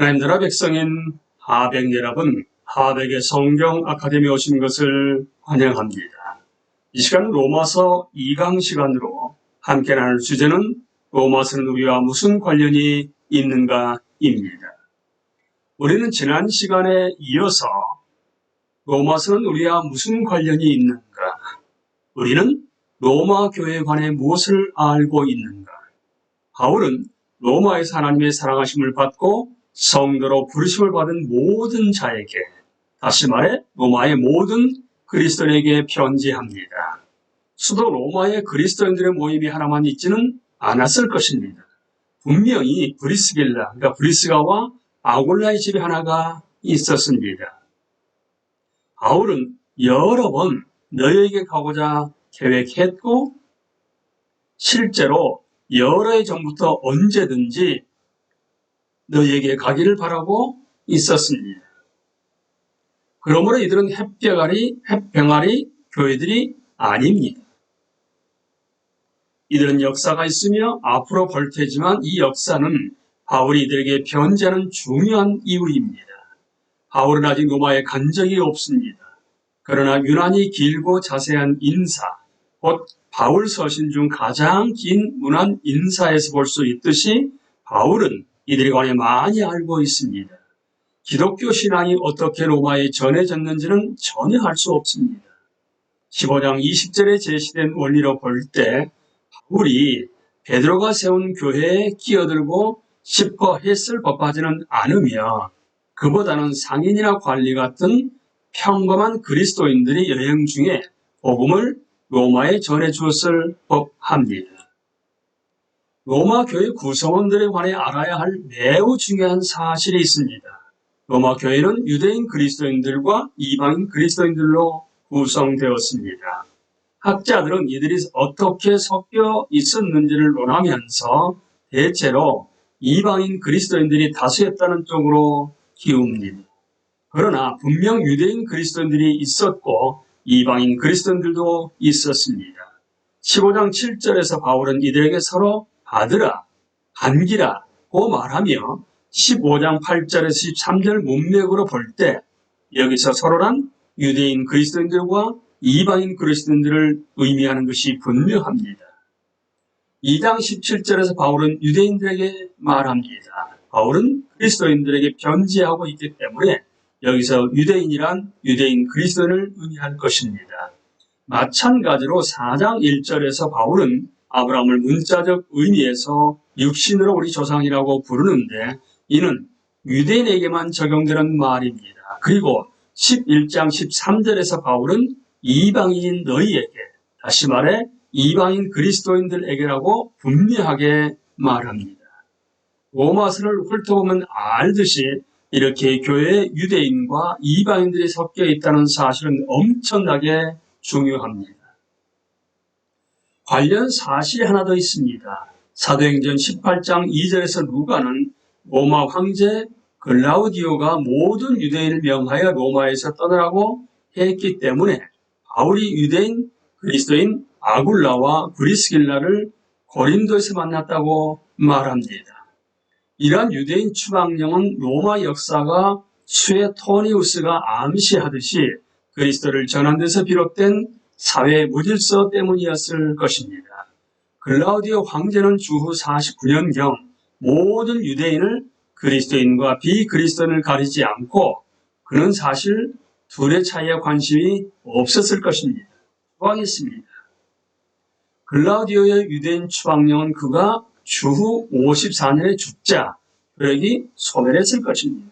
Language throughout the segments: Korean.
하나님 나라 백성인 하백 여러분, 하백의 성경 아카데미에 오신 것을 환영합니다. 이 시간은 로마서 2강 시간으로 함께 나눌 주제는 로마서는 우리와 무슨 관련이 있는가입니다. 우리는 지난 시간에 이어서 로마서는 우리와 무슨 관련이 있는가, 우리는 로마 교회에 관해 무엇을 알고 있는가, 바울은 로마에서 하나님의 사랑하심을 받고 성도로 부르심을 받은 모든 자에게, 다시 말해 로마의 모든 그리스도인에게 편지합니다. 수도 로마의 그리스도인들의 모임이 하나만 있지는 않았을 것입니다. 분명히 브리스길라, 그러니까 브리스가와 아굴라의 집에 하나가 있었습니다. 바울은 여러 번 너희에게 가고자 계획했고 실제로 여러 해 전부터 언제든지 너희에게 가기를 바라고 있었습니다. 그러므로 이들은 햇병아리 교회들이 아닙니다. 이들은 역사가 있으며 앞으로 볼 테지만 이 역사는 바울이 이들에게 편지하는 중요한 이유입니다. 바울은 아직 로마에 간 적이 없습니다. 그러나 유난히 길고 자세한 인사, 곧 바울 서신 중 가장 긴 문안 인사에서 볼 수 있듯이 바울은 이들에 관해 많이 알고 있습니다. 기독교 신앙이 어떻게 로마에 전해졌는지는 전혀 알 수 없습니다. 15장 20절에 제시된 원리로 볼 때 바울이 베드로가 세운 교회에 끼어들고 싶어 했을 법하지는 않으며 그보다는 상인이나 관리 같은 평범한 그리스도인들이 여행 중에 복음을 로마에 전해 주었을 법합니다. 로마 교회 구성원들에 관해 알아야 할 매우 중요한 사실이 있습니다. 로마 교회는 유대인 그리스도인들과 이방인 그리스도인들로 구성되었습니다. 학자들은 이들이 어떻게 섞여 있었는지를 논하면서 대체로 이방인 그리스도인들이 다수였다는 쪽으로 기웁니다. 그러나 분명 유대인 그리스도인들이 있었고 이방인 그리스도인들도 있었습니다. 15장 7절에서 바울은 이들에게 서로 받으라, 반기라고 말하며 15장 8절에서 13절 문맥으로 볼 때 여기서 서로란 유대인 그리스도인들과 이방인 그리스도인들을 의미하는 것이 분명합니다. 2장 17절에서 바울은 유대인들에게 말합니다. 바울은 그리스도인들에게 편지하고 있기 때문에 여기서 유대인이란 유대인 그리스도인을 의미할 것입니다. 마찬가지로 4장 1절에서 바울은 아브라함을 문자적 의미에서 육신으로 우리 조상이라고 부르는데 이는 유대인에게만 적용되는 말입니다. 그리고 11장 13절에서 바울은 이방인인 너희에게, 다시 말해 이방인 그리스도인들에게라고 분명하게 말합니다. 로마서를 훑어보면 알듯이 이렇게 교회에 유대인과 이방인들이 섞여 있다는 사실은 엄청나게 중요합니다. 관련 사실이 하나 더 있습니다. 사도행전 18장 2절에서 루가는 로마 황제 글라우디오가 모든 유대인을 명하여 로마에서 떠나라고 했기 때문에 바울이 유대인 그리스도인 아굴라와 브리스길라를 고린도에서 만났다고 말합니다. 이러한 유대인 추방령은 로마 역사가 수에토니우스가 암시하듯이 그리스도를 전한 데서 비롯된 사회 무질서 때문이었을 것입니다. 글라우디오 황제는 주후 49년경 모든 유대인을 그리스도인과 비그리스도인을 가리지 않고 그는 사실 둘의 차이에 관심이 없었을 것입니다. 추방했습니다. 글라우디오의 유대인 추방령은 그가 주후 54년에 죽자 혈액이 소멸했을 것입니다.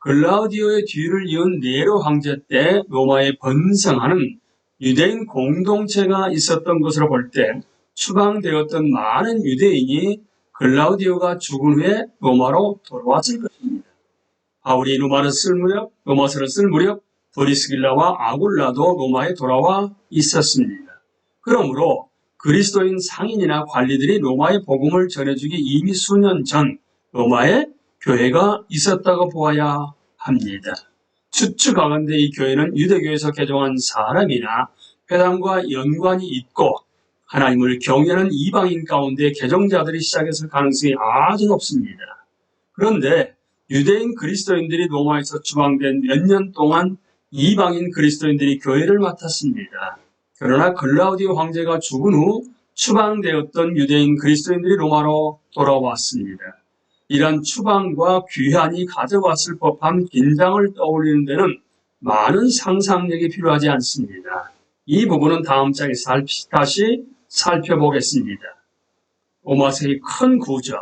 글라우디오의 뒤를 이은 네로 황제 때 로마에 번성하는 유대인 공동체가 있었던 것으로 볼 때 추방되었던 많은 유대인이 글라우디오가 죽은 후에 로마로 돌아왔을 것입니다. 바울이 로마서를 쓸 무렵 브리스길라와 아굴라도 로마에 돌아와 있었습니다. 그러므로 그리스도인 상인이나 관리들이 로마의 복음을 전해주기 이미 수년 전 로마에 교회가 있었다고 보아야 합니다. 추측하건대 이 교회는 유대교에서 개종한 사람이나 회당과 연관이 있고 하나님을 경외하는 이방인 가운데 개종자들이 시작했을 가능성이 아주 높습니다. 그런데 유대인 그리스도인들이 로마에서 추방된 몇 년 동안 이방인 그리스도인들이 교회를 맡았습니다. 그러나 글라우디오 황제가 죽은 후 추방되었던 유대인 그리스도인들이 로마로 돌아왔습니다. 이러한 추방과 귀환이 가져왔을 법한 긴장을 떠올리는 데는 많은 상상력이 필요하지 않습니다. 이 부분은 다음 장에 다시 살펴보겠습니다. 로마서의 큰 구조,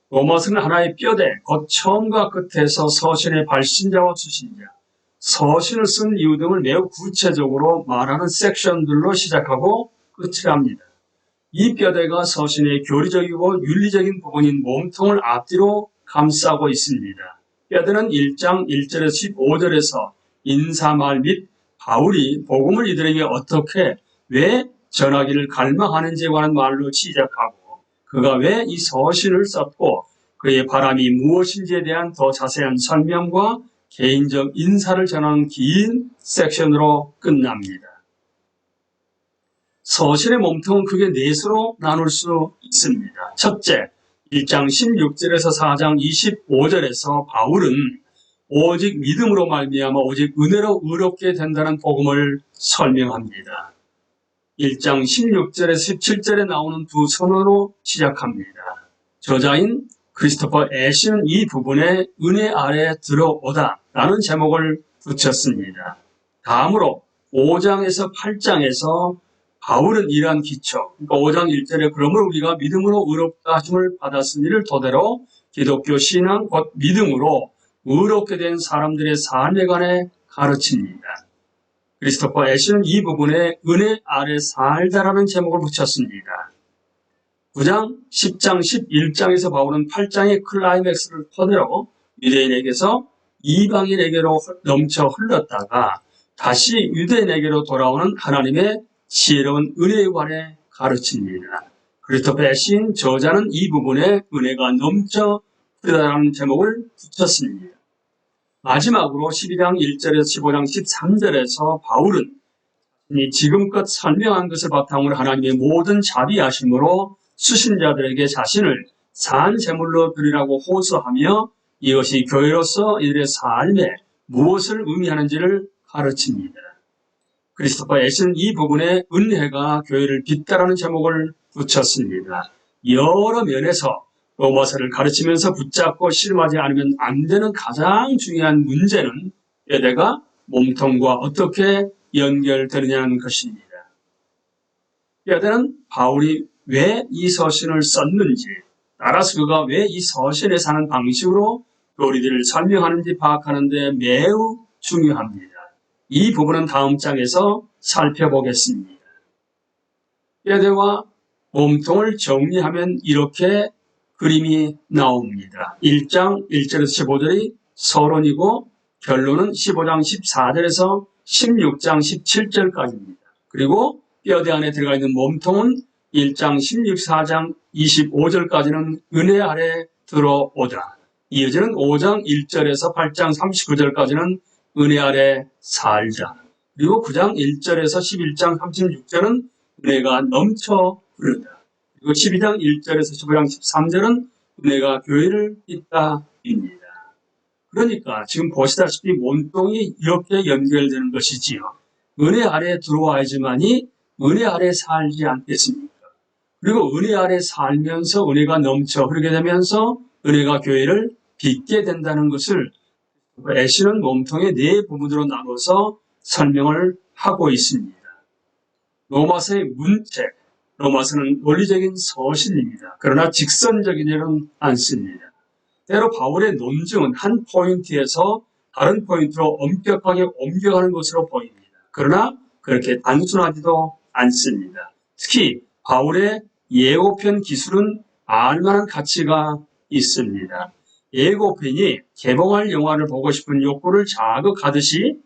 로마서는 하나의 뼈대, 곧 처음과 끝에서 서신의 발신자와 수신자, 서신을 쓴 이유 등을 매우 구체적으로 말하는 섹션들로 시작하고 끝을 합니다. 이 뼈대가 서신의 교리적이고 윤리적인 부분인 몸통을 앞뒤로 감싸고 있습니다. 뼈대는 1장 1절에서 15절에서 인사말 및 바울이 복음을 이들에게 어떻게 왜 전하기를 갈망하는지에 관한 말로 시작하고 그가 왜 이 서신을 썼고 그의 바람이 무엇인지에 대한 더 자세한 설명과 개인적 인사를 전하는 긴 섹션으로 끝납니다. 서신의 몸통은 크게 넷으로 나눌 수 있습니다. 첫째, 1장 16절에서 4장 25절에서 바울은 오직 믿음으로 말미암아 오직 은혜로 의롭게 된다는 복음을 설명합니다. 1장 16절에서 17절에 나오는 두 선언으로 시작합니다. 저자인 크리스토퍼 애쉬는 이 부분에 은혜 아래 들어오다 라는 제목을 붙였습니다. 다음으로 5장에서 8장에서 바울은 이러한 기초, 그러니까 5장 1절에 그러므로 우리가 믿음으로 의롭다 하심을 받았은 이를 토대로 기독교 신앙 곧 믿음으로 의롭게 된 사람들의 삶에 관해 가르칩니다. 크리스토퍼 애쉬는 이 부분에 은혜 아래 살다라는 제목을 붙였습니다. 9장, 10장, 11장에서 바울은 8장의 클라이맥스를 토대로 유대인에게서 이방인에게로 넘쳐 흘렀다가 다시 유대인에게로 돌아오는 하나님의 지혜로운 은혜에 관해 가르칩니다. 크리스토퍼 애쉬인 저자는 이 부분에 은혜가 넘쳐 흐르다라는 제목을 붙였습니다. 마지막으로 12장 1절에서 15장 13절에서 바울은 지금껏 설명한 것을 바탕으로 하나님의 모든 자비하심으로 수신자들에게 자신을 산 제물로 드리라고 호소하며 이것이 교회로서 이들의 삶에 무엇을 의미하는지를 가르칩니다. 크리스토퍼 애쉬는 이 부분에 은혜가 교회를 빚다라는 제목을 붙였습니다. 여러 면에서 로마서를 가르치면서 붙잡고 실험하지 않으면 안 되는 가장 중요한 문제는 뼈대가 몸통과 어떻게 연결되느냐는 것입니다. 뼈대는 바울이 왜 이 서신을 썼는지, 따라서 그가 왜 이 서신에 사는 방식으로 교리들을 설명하는지 파악하는 데 매우 중요합니다. 이 부분은 다음 장에서 살펴보겠습니다. 뼈대와 몸통을 정리하면 이렇게 그림이 나옵니다. 1장 1절에서 15절이 서론이고 결론은 15장 14절에서 16장 17절까지입니다. 그리고 뼈대 안에 들어가 있는 몸통은 1장 16, 4장 25절까지는 은혜 아래 들어오다. 이어지는 5장 1절에서 8장 39절까지는 은혜 아래 살자. 그리고 9장 1절에서 11장 36절은 은혜가 넘쳐 흐르다. 그리고 12장 1절에서 15장 13절은 은혜가 교회를 잇다입니다. 그러니까 지금 보시다시피 몸통이 이렇게 연결되는 것이지요. 은혜 아래 들어와야지만이 은혜 아래 살지 않겠습니까? 그리고 은혜 아래 살면서 은혜가 넘쳐 흐르게 되면서 은혜가 교회를 빚게 된다는 것을 애쉬는 몸통의 네 부분으로 나눠서 설명을 하고 있습니다. 로마서의 문책, 로마서는 논리적인 서신입니다. 그러나 직선적이지는 않습니다. 때로 바울의 논증은 한 포인트에서 다른 포인트로 엄격하게 옮겨가는 것으로 보입니다. 그러나 그렇게 단순하지도 않습니다. 특히 바울의 예고편 기술은 알만한 가치가 있습니다. 예고편이 개봉할 영화를 보고 싶은 욕구를 자극하듯이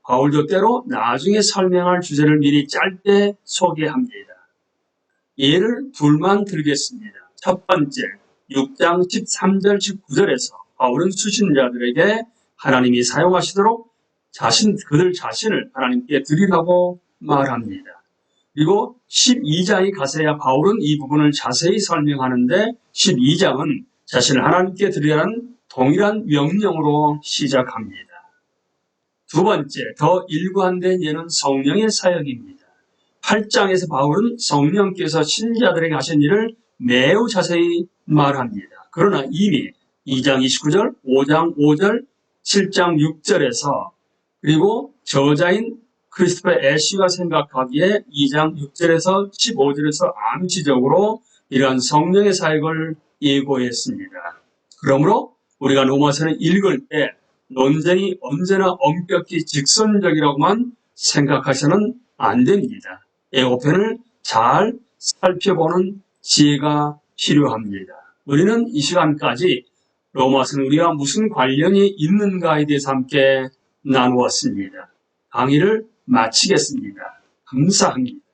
바울도 때로 나중에 설명할 주제를 미리 짧게 소개합니다. 예를 둘만 들겠습니다. 첫 번째, 6장 13절 19절에서 바울은 수신자들에게 하나님이 사용하시도록 그들 자신을 하나님께 드리라고 말합니다. 그리고 12장이 가서야 바울은 이 부분을 자세히 설명하는데 12장은 자신을 하나님께 드리라는 동일한 명령으로 시작합니다. 두 번째, 더 일관된 예는 성령의 사역입니다. 8장에서 바울은 성령께서 신자들에게 하신 일을 매우 자세히 말합니다. 그러나 이미 2장 29절, 5장 5절, 7장 6절에서 그리고 저자인 크리스토퍼 애쉬가 생각하기에 2장 6절에서 15절에서 암시적으로 이러한 성령의 사역을 예고했습니다. 그러므로 우리가 로마서를 읽을 때 논쟁이 언제나 엄격히 직선적이라고만 생각하셔는 안 됩니다. 예고편을 잘 살펴보는 지혜가 필요합니다. 우리는 이 시간까지 로마서는 우리와 무슨 관련이 있는가에 대해서 함께 나누었습니다. 강의를 마치겠습니다. 감사합니다.